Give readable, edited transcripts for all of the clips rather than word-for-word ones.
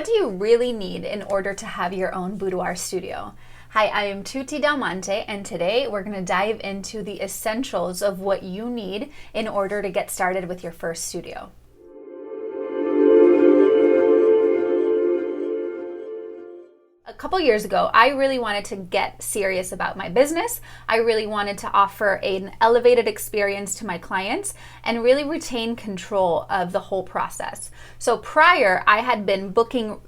What do you really need in order to have your own boudoir studio? Hi, I am Tutti del Monte, and today we're going to dive into the essentials of what you need in order to get started with your first studio. A couple years ago, I really wanted to get serious about my business. I really wanted to offer an elevated experience to my clients and really retain control of the whole process. So prior, I had been booking,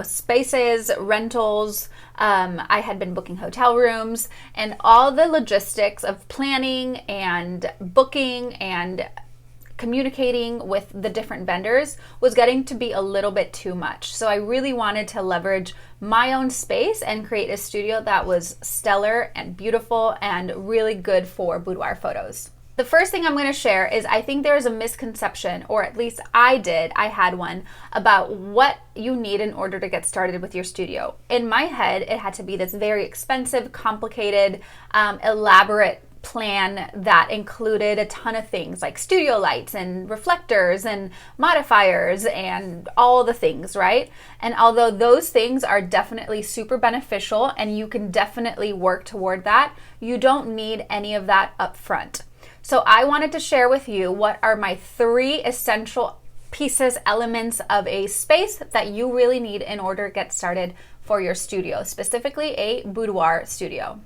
spaces, rentals. I had been booking hotel rooms, and all the logistics of planning and booking and communicating with the different vendors was getting to be a little bit too much. So I really wanted to leverage my own space and create a studio that was stellar and beautiful and really good for boudoir photos. The first thing I'm going to share is I think there is a misconception, or at least I had one, about what you need in order to get started with your studio. In my head, it had to be this very expensive, complicated, elaborate plan that included a ton of things like studio lights and reflectors and modifiers and all the things, right? And although those things are definitely super beneficial and you can definitely work toward that, you don't need any of that up front. So I wanted to share with you what are my 3 essential pieces, elements of a space that you really need in order to get started for your studio, specifically a boudoir studio.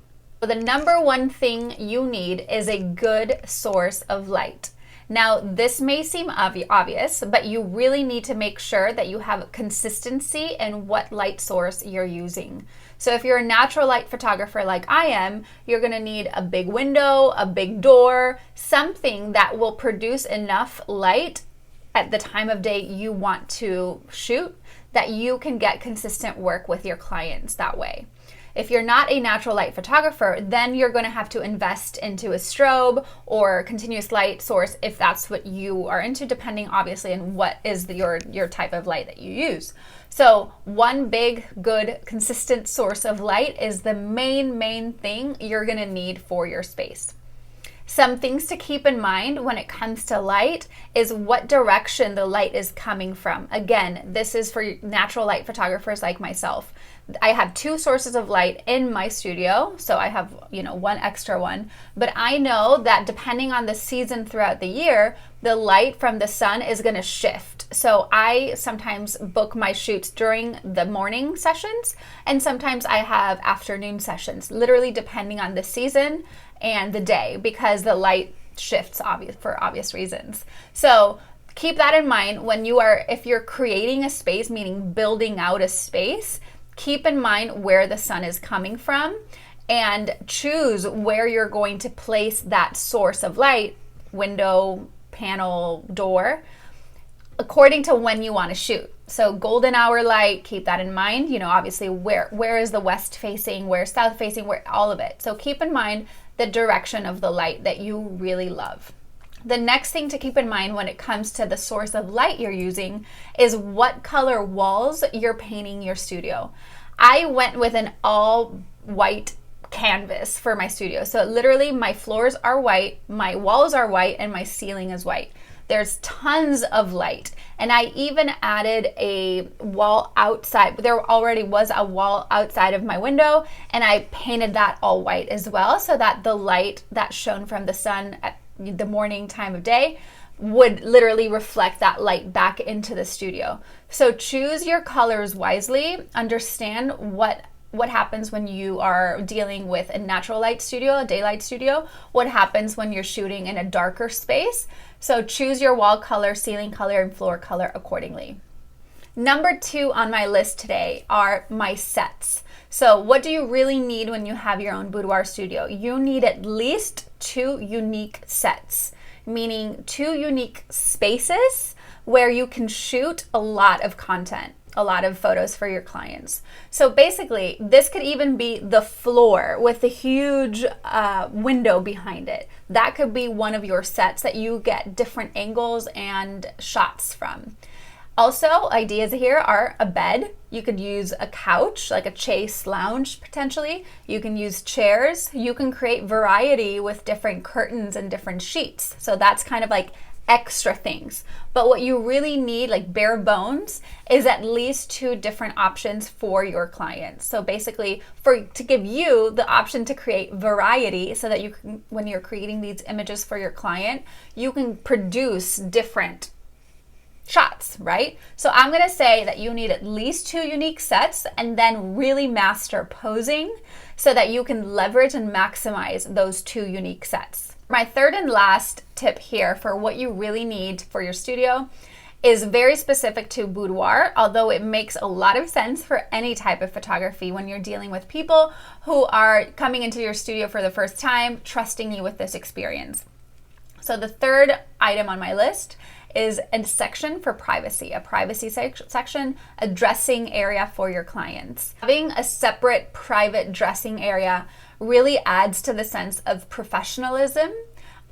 So the number one thing you need is a good source of light. Now, this may seem obvious, but you really need to make sure that you have consistency in what light source you're using. So if you're a natural light photographer like I am, you're going to need a big window, a big door, something that will produce enough light at the time of day you want to shoot that you can get consistent work with your clients that way. If you're not a natural light photographer, then you're going to have to invest into a strobe or continuous light source if that's what you are into, depending obviously on what is your type of light that you use. So one big, good, consistent source of light is the main thing you're going to need for your space. Some things to keep in mind when it comes to light is what direction the light is coming from. Again, this is for natural light photographers like myself. I have 2 sources of light in my studio, so I have, one extra one. But I know that depending on the season throughout the year, the light from the sun is going to shift. So I sometimes book my shoots during the morning sessions, and sometimes I have afternoon sessions, literally depending on the season and the day, because the light shifts for obvious reasons. So keep that in mind if you're creating a space, meaning building out a space. Keep in mind where the sun is coming from and choose where you're going to place that source of light, window, panel, door, according to when you want to shoot. So golden hour light, keep that in mind. Obviously where is the west facing, where south facing, where all of it. So keep in mind the direction of the light that you really love. The next thing to keep in mind when it comes to the source of light you're using is what color walls you're painting your studio. I went with an all white canvas for my studio. So literally my floors are white, my walls are white, and my ceiling is white. There's tons of light. And I even added a wall outside. There already was a wall outside of my window, and I painted that all white as well so that the light that shone from the sun at the morning time of day would literally reflect that light back into the studio. So choose your colors wisely. Understand what happens when you are dealing with a natural light studio, a daylight studio, what happens when you're shooting in a darker space. So choose your wall color, ceiling color, and floor color accordingly. Number 2 on my list today are my sets. So what do you really need when you have your own boudoir studio? You need at least 2 unique sets, meaning 2 unique spaces where you can shoot a lot of content, a lot of photos for your clients. So basically, this could even be the floor with a huge window behind it. That could be one of your sets that you get different angles and shots from. Also, ideas here are a bed. You could use a couch, like a chaise lounge potentially. You can use chairs. You can create variety with different curtains and different sheets. So that's kind of like extra things. But what you really need, like bare bones, is at least 2 different options for your clients. So basically to give you the option to create variety so that you can, when you're creating these images for your client, you can produce different shots, right? So I'm going to say that you need at least 2 unique sets and then really master posing so that you can leverage and maximize those 2 unique sets. My third and last tip here for what you really need for your studio is very specific to boudoir, although it makes a lot of sense for any type of photography when you're dealing with people who are coming into your studio for the first time, trusting you with this experience. So the third item on my list is a section for privacy, a privacy section, a dressing area for your clients. Having a separate private dressing area really adds to the sense of professionalism,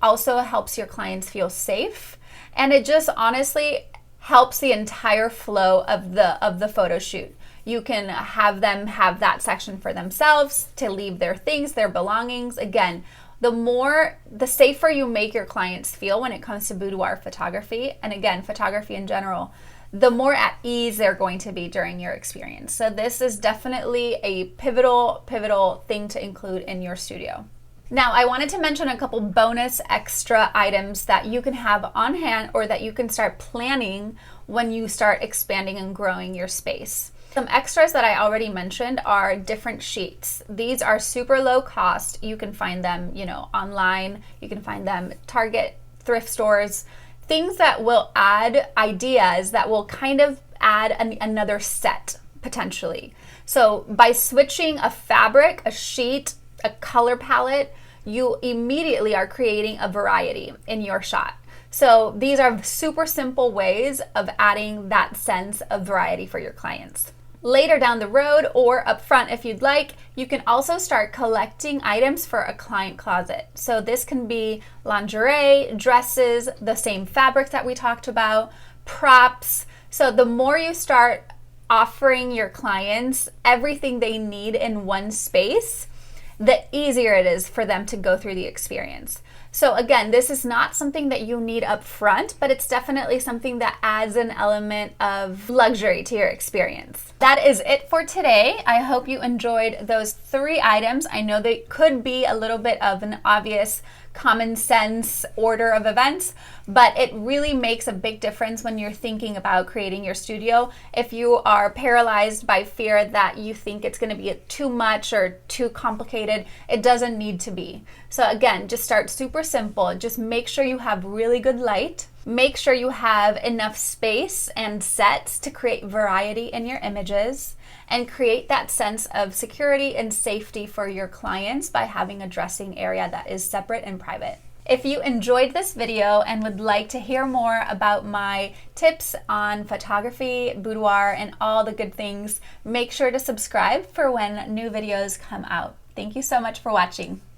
also helps your clients feel safe, and it just honestly helps the entire flow of the photo shoot. You can have them have that section for themselves to leave their things, their belongings. Again, the safer you make your clients feel when it comes to boudoir photography, and again, photography in general, the more at ease they're going to be during your experience. So this is definitely a pivotal thing to include in your studio. Now, I wanted to mention a couple bonus extra items that you can have on hand or that you can start planning when you start expanding and growing your space. Some extras that I already mentioned are different sheets. These are super low cost. You can find them, online. You can find them at Target, thrift stores, things that will add ideas that will kind of add another set potentially. So by switching a fabric, a sheet, a color palette, you immediately are creating a variety in your shot. So these are super simple ways of adding that sense of variety for your clients. Later down the road or up front if you'd like, you can also start collecting items for a client closet. So this can be lingerie, dresses, the same fabric that we talked about, props. So the more you start offering your clients everything they need in one space, the easier it is for them to go through the experience. So again, this is not something that you need up front, but it's definitely something that adds an element of luxury to your experience. That is it for today. I hope you enjoyed those 3 items. I know they could be a little bit of an obvious common sense order of events, but it really makes a big difference when you're thinking about creating your studio. If you are paralyzed by fear that you think it's going to be too much or too complicated, it doesn't need to be. So again, just start super simple. Just make sure you have really good light. Make sure you have enough space and sets to create variety in your images and create that sense of security and safety for your clients by having a dressing area that is separate and private. If you enjoyed this video and would like to hear more about my tips on photography, boudoir, and all the good things, make sure to subscribe for when new videos come out. Thank you so much for watching.